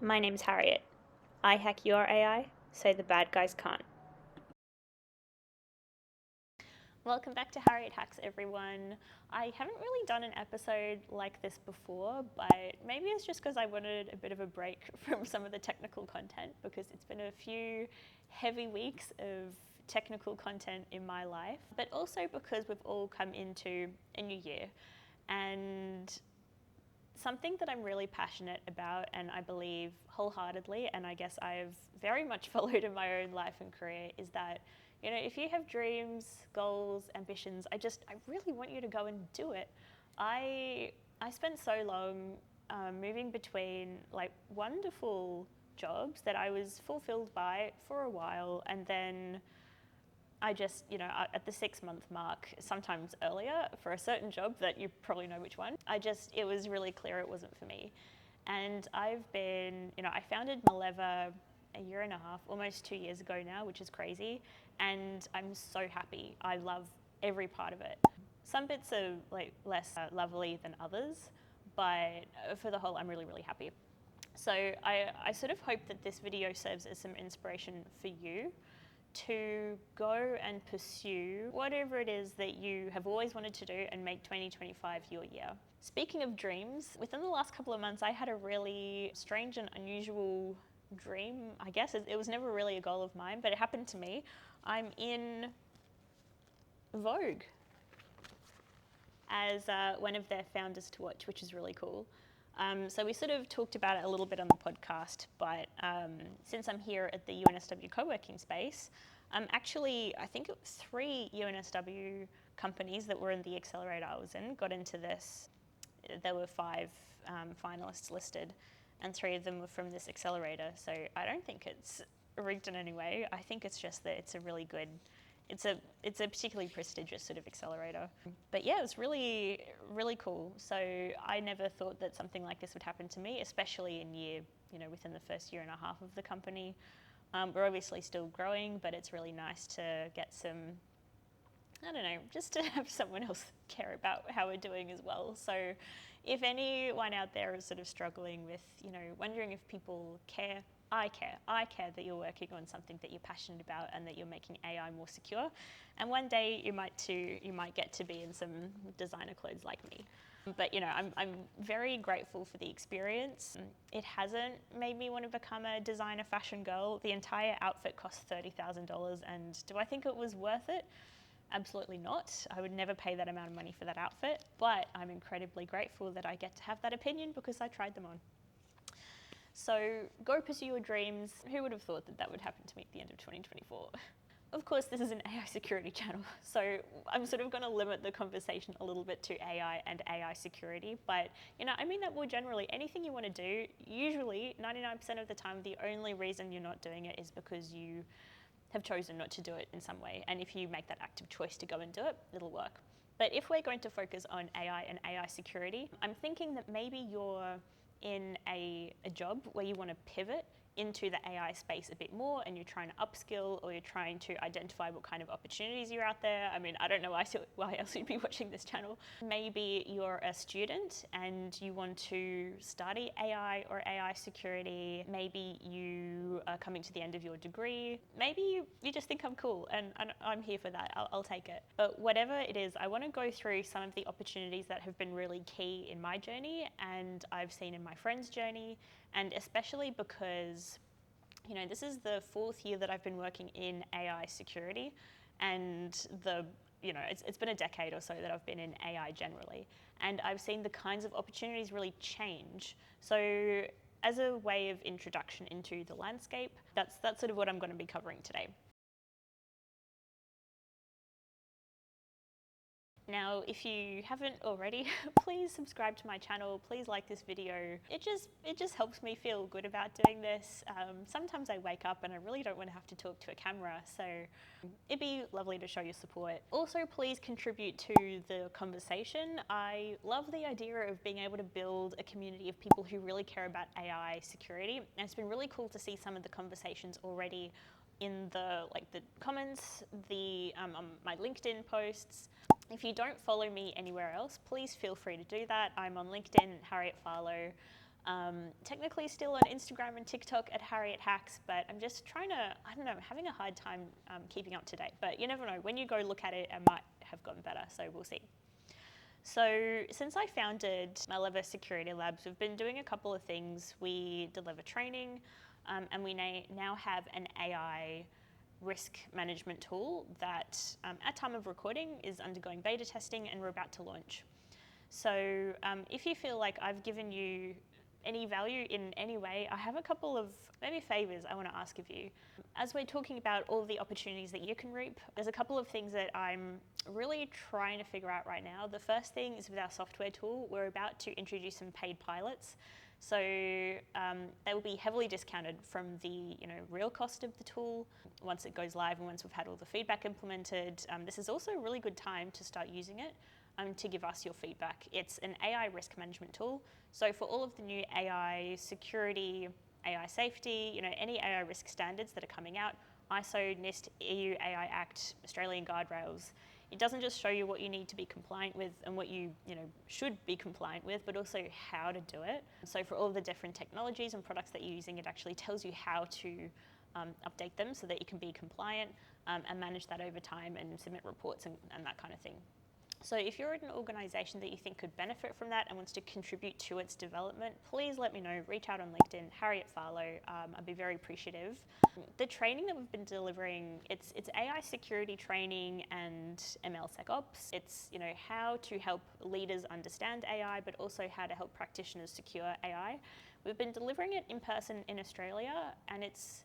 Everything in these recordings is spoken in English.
My name's Harriet. I hack your AI so the bad guys can't. Welcome back to Harriet Hacks, everyone. I haven't really done an episode like this before, but maybe it's just because I wanted a bit of a break from some of the technical content, because it's been a few heavy weeks of technical content in my life, but also because we've all come into a new year. And something that I'm really passionate about, and I believe wholeheartedly, and I guess I've very much followed in my own life and career, is that, if you have dreams, goals, ambitions, I really want you to go and do it. I spent so long moving between like wonderful jobs that I was fulfilled by for a while, and then I just, at the 6-month mark, sometimes earlier, for a certain job that you probably know which one, it was really clear it wasn't for me. And I've been, I founded Maleva a year and a half, almost 2 years ago now, which is crazy. And I'm so happy. I love every part of it. Some bits are like less lovely than others, but for the whole, I'm really, really happy. So I sort of hope that this video serves as some inspiration for you to go and pursue whatever it is that you have always wanted to do and make 2025 your year. Speaking of dreams, within the last couple of months, I had a really strange and unusual dream. I guess it was never really a goal of mine, but it happened to me. I'm in Vogue as one of their founders to watch, which is really cool. So we sort of talked about it a little bit on the podcast, but since I'm here at the UNSW co-working space, actually, I think it was 3 UNSW companies that were in the accelerator I was in got into this. There were 5 finalists listed, and 3 of them were from this accelerator. So I don't think it's rigged in any way. I think it's just that it's a really good, it's a particularly prestigious sort of accelerator. But yeah, it was really, really cool. So I never thought that something like this would happen to me, especially within the first year and a half of the company. We're obviously still growing, but it's really nice to get some, I don't know, just to have someone else care about how we're doing as well. So if anyone out there is sort of struggling with, wondering if people care, I care. I care that you're working on something that you're passionate about and that you're making AI more secure. And one day you might get to be in some designer clothes like me. But I'm very grateful for the experience. It hasn't made me want to become a designer fashion girl. The entire outfit cost $30,000, and do I think it was worth it? Absolutely not. I would never pay that amount of money for that outfit, but I'm incredibly grateful that I get to have that opinion because I tried them on. So go pursue your dreams. Who would have thought that that would happen to me at the end of 2024? Of course, this is an AI security channel, so I'm sort of going to limit the conversation a little bit to AI and AI security. But, I mean that more generally. Anything you want to do, usually 99% of the time, the only reason you're not doing it is because you have chosen not to do it in some way. And if you make that active choice to go and do it, it'll work. But if we're going to focus on AI and AI security, I'm thinking that maybe you're in a job where you want to pivot into the AI space a bit more, and you're trying to upskill, or you're trying to identify what kind of opportunities are out there. I mean, I don't know why else you'd be watching this channel. Maybe you're a student and you want to study AI or AI security. Maybe you are coming to the end of your degree. Maybe you just think I'm cool, and I'm here for that. I'll take it. But whatever it is, I want to go through some of the opportunities that have been really key in my journey, and I've seen in my friend's journey. And especially because, this is the 4th year that I've been working in AI security, and it's been a decade or so that I've been in AI generally, and I've seen the kinds of opportunities really change. So as a way of introduction into the landscape, that's sort of what I'm going to be covering today. Now, if you haven't already, please subscribe to my channel. Please like this video. It just helps me feel good about doing this. Sometimes I wake up and I really don't want to have to talk to a camera, so it'd be lovely to show your support. Also, please contribute to the conversation. I love the idea of being able to build a community of people who really care about AI security, and it's been really cool to see some of the conversations already in the comments, on my LinkedIn posts. If you don't follow me anywhere else, please feel free to do that. I'm on LinkedIn, Harriet Farlow. Technically still on Instagram and TikTok at Harriet Hacks, but I'm just trying to, I don't know, having a hard time keeping up to date. But you never know, when you go look at it, it might have gotten better, so we'll see. So since I founded Maleva Security Labs, we've been doing a couple of things. We deliver training, and we now have an AI risk management tool that at time of recording is undergoing beta testing and we're about to launch. So if you feel like I've given you any value in any way, I have a couple of maybe favors I want to ask of you. As we're talking about all the opportunities that you can reap, there's a couple of things that I'm really trying to figure out right now. The first thing is with our software tool, we're about to introduce some paid pilots. So they will be heavily discounted from the real cost of the tool once it goes live and once we've had all the feedback implemented. This is also a really good time to start using it to give us your feedback. It's an AI risk management tool. So for all of the new AI security, AI safety, any AI risk standards that are coming out, ISO, NIST, EU AI Act, Australian guardrails, it doesn't just show you what you need to be compliant with and what you should be compliant with, but also how to do it. So for all the different technologies and products that you're using, it actually tells you how to update them so that you can be compliant and manage that over time and submit reports and that kind of thing. So if you're in an organisation that you think could benefit from that and wants to contribute to its development, please let me know. Reach out on LinkedIn, Harriet Farlow. I'd be very appreciative. The training that we've been delivering, it's AI security training and ML SecOps. It's how to help leaders understand AI, but also how to help practitioners secure AI. We've been delivering it in person in Australia, and it's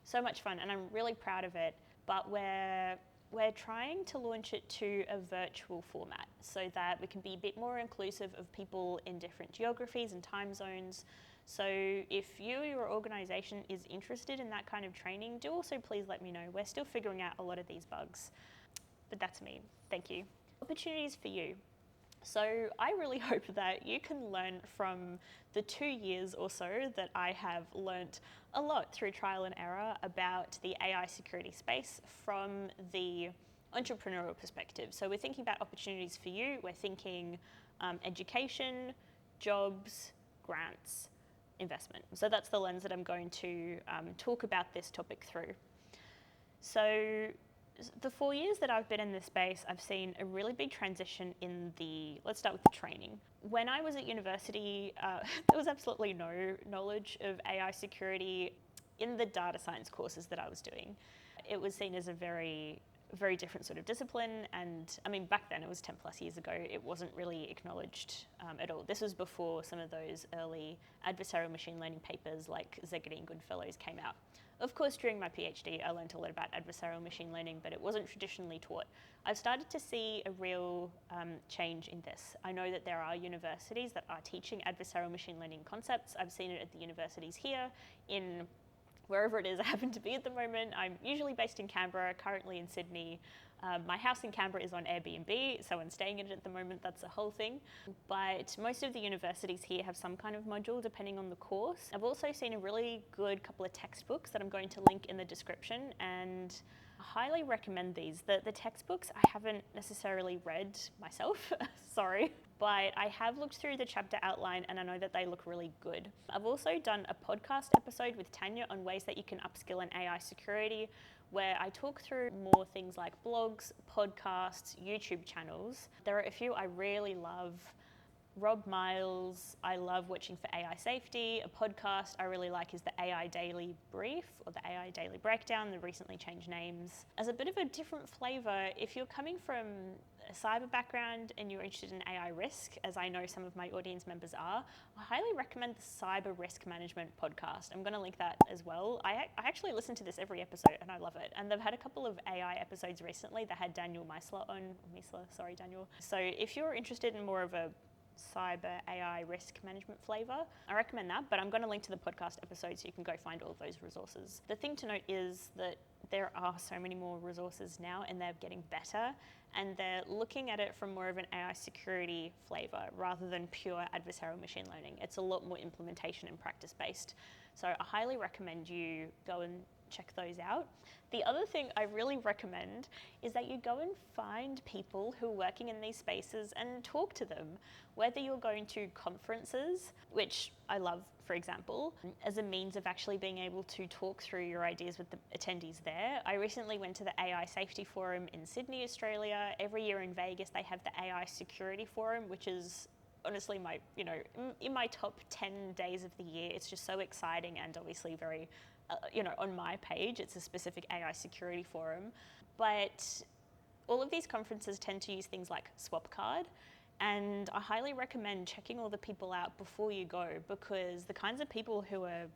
so much fun, and I'm really proud of it. But we're trying to launch it to a virtual format so that we can be a bit more inclusive of people in different geographies and time zones. So if you or your organisation is interested in that kind of training, do also please let me know. We're still figuring out a lot of these bugs. But that's me. Thank you. Opportunities for you. So I really hope that you can learn from the 2 years or so that I have learnt a lot through trial and error about the AI security space from the entrepreneurial perspective. So we're thinking about opportunities for you. We're thinking education, jobs, grants, investment. So that's the lens that I'm going to talk about this topic through. So the 4 years that I've been in this space, I've seen a really big transition in let's start with the training. When I was at university, there was absolutely no knowledge of AI security in the data science courses that I was doing. It was seen as a very, very different sort of discipline, and I mean, back then, it was 10 plus years ago, it wasn't really acknowledged at all. This was before some of those early adversarial machine learning papers like Zegedy and Goodfellows came out. Of course, during my PhD, I learned a lot about adversarial machine learning, but it wasn't traditionally taught. I've started to see a real change in this. I know that there are universities that are teaching adversarial machine learning concepts. I've seen it at the universities here, in wherever it is I happen to be at the moment. I'm usually based in Canberra, currently in Sydney. My house in Canberra is on Airbnb, so I'm staying in it at the moment. That's a whole thing. But most of the universities here have some kind of module depending on the course. I've also seen a really good couple of textbooks that I'm going to link in the description, and I highly recommend these. The textbooks I haven't necessarily read myself, sorry, but I have looked through the chapter outline and I know that they look really good. I've also done a podcast episode with Tanya on ways that you can upskill in AI security, where I talk through more things like blogs, podcasts, YouTube channels. There are a few I really love. Rob Miles, I love watching for AI safety. A podcast I really like is the AI Daily Brief or the AI Daily Breakdown, the recently changed names. As a bit of a different flavour, if you're coming from a cyber background and you're interested in AI risk, as I know some of my audience members are, I highly recommend the Cyber Risk Management podcast. I'm going to link that as well. I actually listen to this every episode and I love it. And they've had a couple of AI episodes recently. They had Daniel Meisler on, sorry Daniel. So if you're interested in more of a cyber AI risk management flavour, I recommend that, but I'm going to link to the podcast episode so you can go find all of those resources. The thing to note is that there are so many more resources now and they're getting better, and they're looking at it from more of an AI security flavour rather than pure adversarial machine learning. It's a lot more implementation and practice based. So I highly recommend you go and check those out. The other thing I really recommend is that you go and find people who are working in these spaces and talk to them. Whether you're going to conferences, which I love, for example, as a means of actually being able to talk through your ideas with the attendees there. I recently went to the AI Safety Forum in Sydney, Australia. Every year in Vegas, they have the AI Security Forum, which is honestly my, in my top 10 days of the year. It's just so exciting and obviously very, on my page, it's a specific AI security forum. But all of these conferences tend to use things like Swapcard. And I highly recommend checking all the people out before you go, because the kinds of people who are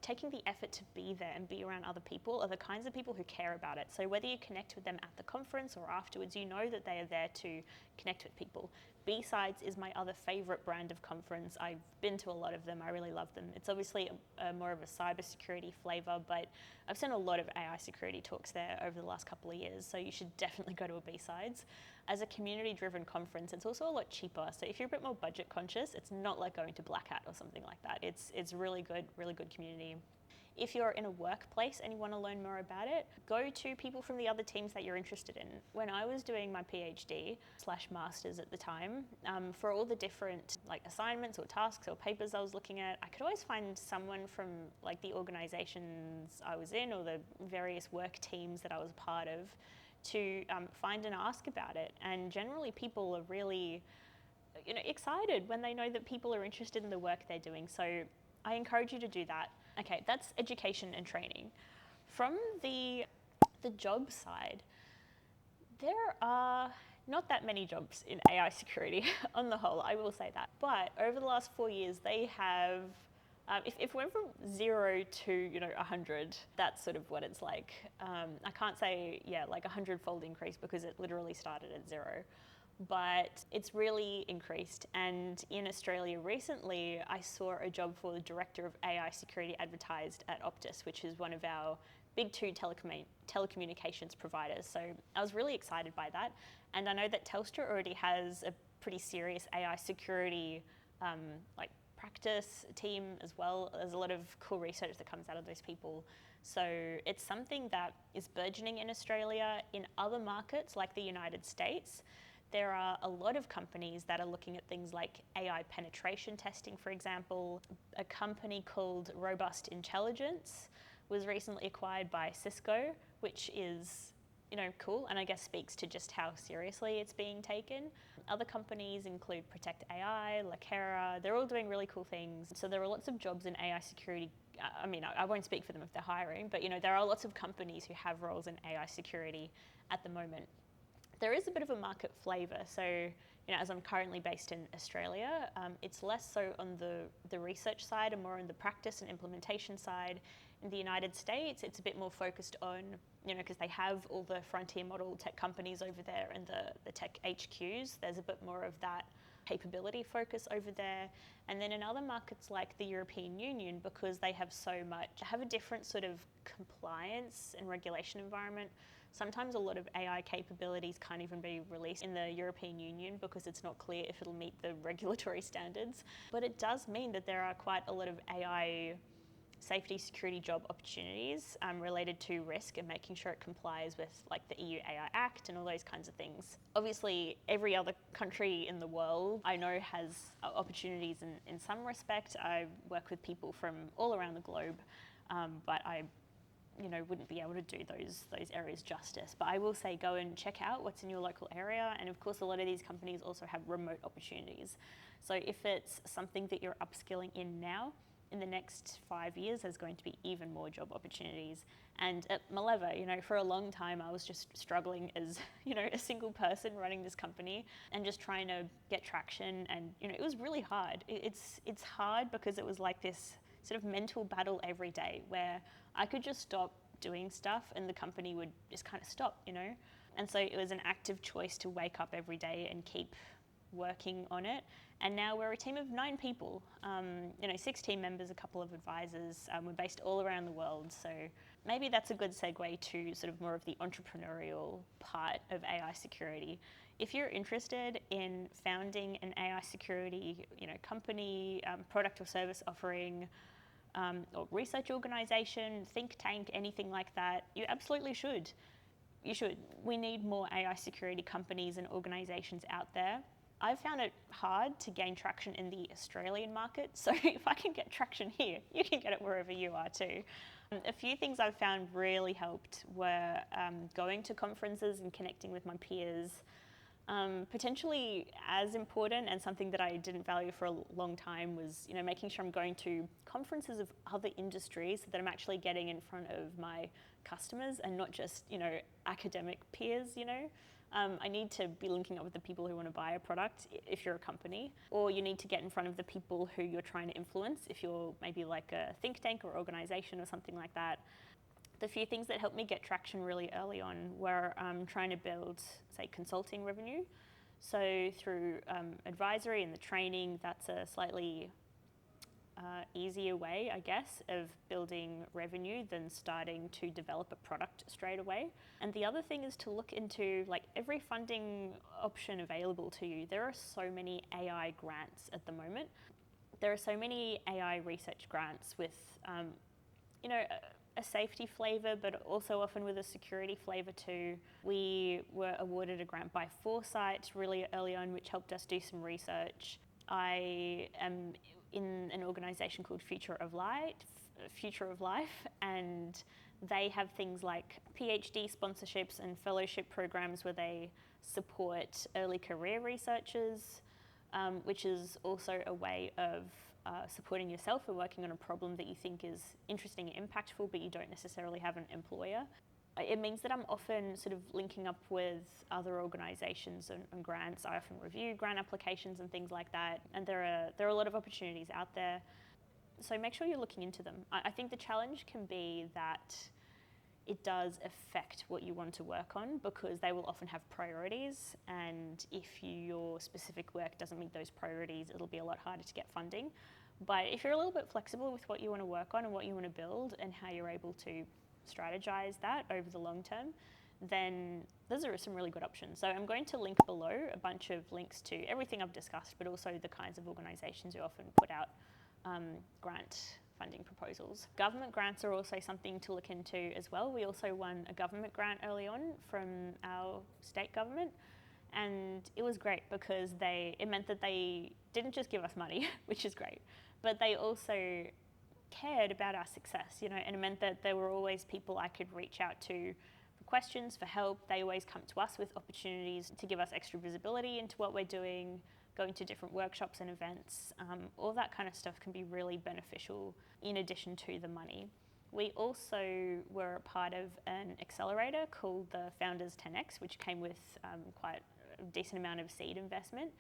taking the effort to be there and be around other people are the kinds of people who care about it. So whether you connect with them at the conference or afterwards, you know that they are there to connect with people. B-Sides is my other favorite brand of conference. I've been to a lot of them. I really love them. It's obviously more of a cybersecurity flavor, but I've seen a lot of AI security talks there over the last couple of years, so you should definitely go to a B-Sides. As a community-driven conference, it's also a lot cheaper. So if you're a bit more budget conscious, it's not like going to Black Hat or something like that. It's really good community. If you're in a workplace and you want to learn more about it, go to people from the other teams that you're interested in. When I was doing my PhD/masters at the time, for all the different assignments or tasks or papers I was looking at, I could always find someone from the organizations I was in or the various work teams that I was a part of to find and ask about it. And generally people are really excited when they know that people are interested in the work they're doing. So I encourage you to do that. Okay, that's education and training. From the job side, there are not that many jobs in AI security on the whole, I will say that. But over the last 4 years, they have, if it went from 0 to 100, that's sort of what it's like. I can't say, 100-fold increase, because it literally started at 0. But it's really increased. And in Australia recently, I saw a job for the Director of AI Security advertised at Optus, which is one of our big 2 telecommunications providers. So I was really excited by that. And I know that Telstra already has a pretty serious AI security practice team as well. There's a lot of cool research that comes out of those people. So it's something that is burgeoning in Australia. In other markets like the United States, there are a lot of companies that are looking at things like AI penetration testing, for example. A company called Robust Intelligence was recently acquired by Cisco, which is, cool, and I guess speaks to just how seriously it's being taken. Other companies include Protect AI, Lakera. They're all doing really cool things. So there are lots of jobs in AI security. I won't speak for them if they're hiring, but there are lots of companies who have roles in AI security at the moment. There is a bit of a market flavour. So, as I'm currently based in Australia, it's less so on the research side and more on the practice and implementation side. In the United States, it's a bit more focused on, because they have all the frontier model tech companies over there and the tech HQs, there's a bit more of that capability focus over there. And then in other markets like the European Union, because they have have a different sort of compliance and regulation environment. Sometimes a lot of AI capabilities can't even be released in the European Union because it's not clear if it'll meet the regulatory standards. But it does mean that there are quite a lot of AI safety security job opportunities related to risk and making sure it complies with the EU AI Act and all those kinds of things. Obviously, every other country in the world I know has opportunities in some respect. I work with people from all around the globe, but I wouldn't be able to do those areas justice. But I will say go and check out what's in your local area. And of course, a lot of these companies also have remote opportunities. So if it's something that you're upskilling in now, in the next 5 years, there's going to be even more job opportunities. And at Maleva, for a long time, I was just struggling as, a single person running this company and just trying to get traction. And, it was really hard. It's hard because it was like this sort of mental battle every day where I could just stop doing stuff and the company would just kind of stop, And so it was an active choice to wake up every day and keep working on it. And now we're a team of 9 people, 6 team members, a couple of advisors. We're based all around the world. So maybe that's a good segue to sort of more of the entrepreneurial part of AI security. If you're interested in founding an AI security, company, product or service offering, or research organization, think tank, anything like that, you absolutely should. You should. We need more AI security companies and organizations out there. I've found it hard to gain traction in the Australian market, so if I can get traction here, you can get it wherever you are too. A few things I've found really helped were going to conferences and connecting with my peers. Potentially as important and something that I didn't value for a long time was, making sure I'm going to conferences of other industries so that I'm actually getting in front of my customers and not just, academic peers, I need to be linking up with the people who want to buy a product if you're a company, or you need to get in front of the people who you're trying to influence if you're maybe like a think tank or organization or something like that. The few things that helped me get traction really early on were trying to build, say, consulting revenue. So through advisory and the training, that's a slightly easier way, I guess, of building revenue than starting to develop a product straight away. And the other thing is to look into every funding option available to you. There are so many AI grants at the moment. There are so many AI research grants with, a safety flavour, but also often with a security flavour too. We were awarded a grant by Foresight really early on, which helped us do some research. I am in an organisation called Future of Life, and they have things like PhD sponsorships and fellowship programs where they support early career researchers, which is also a way of supporting yourself and working on a problem that you think is interesting and impactful, but you don't necessarily have an employer. It means that I'm often sort of linking up with other organisations and grants. I often review grant applications and things like that, and there are a lot of opportunities out there. So make sure you're looking into them. I think the challenge can be that it does affect what you want to work on because they will often have priorities, and if your specific work doesn't meet those priorities, it'll be a lot harder to get funding. But if you're a little bit flexible with what you want to work on and what you want to build and how you're able to strategize that over the long term, then those are some really good options. So I'm going to link below a bunch of links to everything I've discussed, but also the kinds of organisations who often put out grant funding proposals. Government grants are also something to look into as well. We also won a government grant early on from our state government, and it was great because it meant that they didn't just give us money, which is great, but they also cared about our success, and it meant that there were always people I could reach out to for questions, for help. They always come to us with opportunities to give us extra visibility into what we're doing, going to different workshops and events. All that kind of stuff can be really beneficial in addition to the money. We also were a part of an accelerator called the Founders 10X, which came with quite a decent amount of seed investment.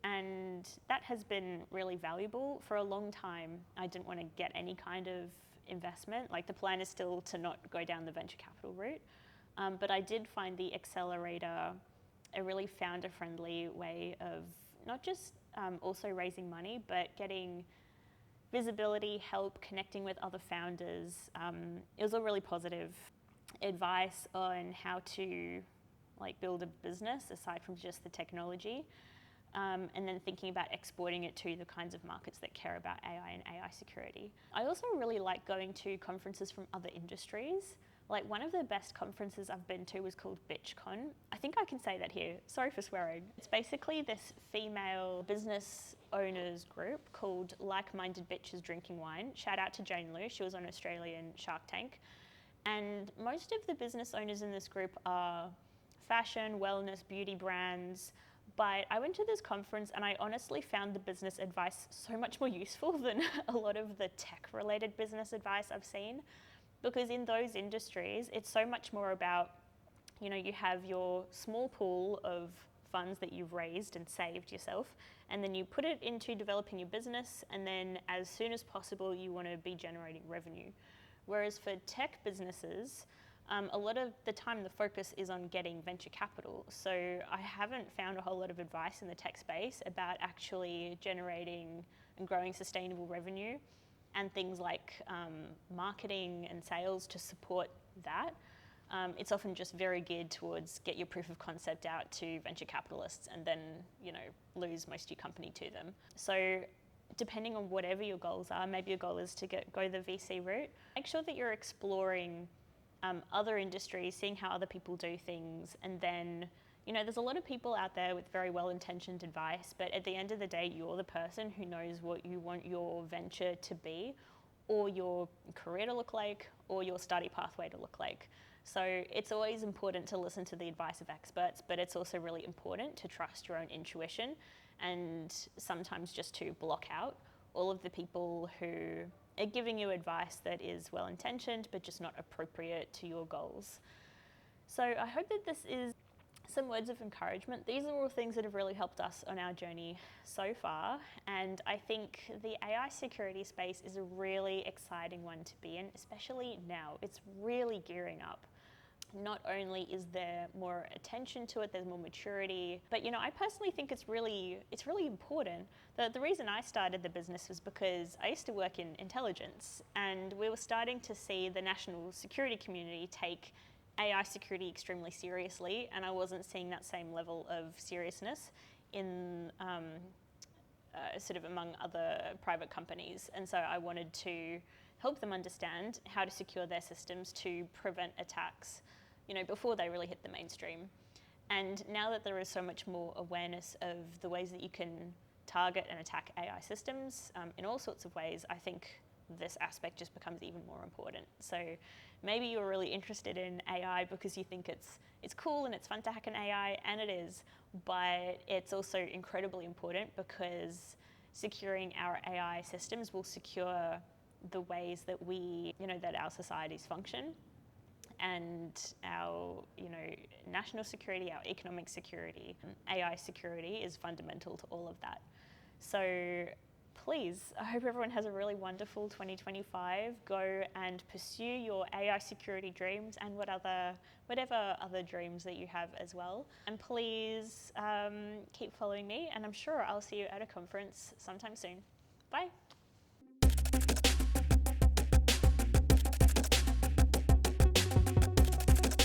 And that has been really valuable. For a long time, I didn't want to get any kind of investment. The plan is still to not go down the venture capital route. But I did find the accelerator a really founder-friendly way of not just also raising money, but getting visibility, help, connecting with other founders. It was all really positive advice on how to build a business aside from just the technology. And then thinking about exporting it to the kinds of markets that care about AI and AI security. I also really like going to conferences from other industries. One of the best conferences I've been to was called BitchCon. I think I can say that here. Sorry for swearing. It's basically this female business owners group called Like-Minded Bitches Drinking Wine. Shout out to Jane Liu. She was on Australian Shark Tank. And most of the business owners in this group are fashion, wellness, beauty brands. But I went to this conference and I honestly found the business advice so much more useful than a lot of the tech-related business advice I've seen. Because in those industries, it's so much more about, you have your small pool of funds that you've raised and saved yourself, and then you put it into developing your business, and then as soon as possible, you want to be generating revenue. Whereas for tech businesses, a lot of the time the focus is on getting venture capital. So I haven't found a whole lot of advice in the tech space about actually generating and growing sustainable revenue and things like marketing and sales to support that. It's often just very geared towards get your proof of concept out to venture capitalists and then, lose most of your company to them. So depending on whatever your goals are, maybe your goal is to go the VC route, make sure that you're exploring other industries, seeing how other people do things, and then, there's a lot of people out there with very well-intentioned advice, but at the end of the day, you're the person who knows what you want your venture to be, or your career to look like, or your study pathway to look like. So it's always important to listen to the advice of experts, but it's also really important to trust your own intuition, and sometimes just to block out all of the people who are giving you advice that is well-intentioned but just not appropriate to your goals. So I hope that this is some words of encouragement. These are all things that have really helped us on our journey so far, and I think the AI security space is a really exciting one to be in, especially now. It's really gearing up. Not only is there more attention to it, there's more maturity, but I personally think it's really important. The reason I started the business was because I used to work in intelligence, and we were starting to see the national security community take AI security extremely seriously, and I wasn't seeing that same level of seriousness in sort of among other private companies. And so I wanted to help them understand how to secure their systems to prevent attacks, before they really hit the mainstream. And now that there is so much more awareness of the ways that you can target and attack AI systems in all sorts of ways, I think this aspect just becomes even more important. So maybe you're really interested in AI because you think it's cool and it's fun to hack an AI, and it is, but it's also incredibly important because securing our AI systems will secure the ways that that our societies function, and our national security, our economic security. AI security is fundamental to all of that. So please, I hope everyone has a really wonderful 2025. Go and pursue your AI security dreams and whatever other dreams that you have as well. And please keep following me, and I'm sure I'll see you at a conference sometime soon. Bye.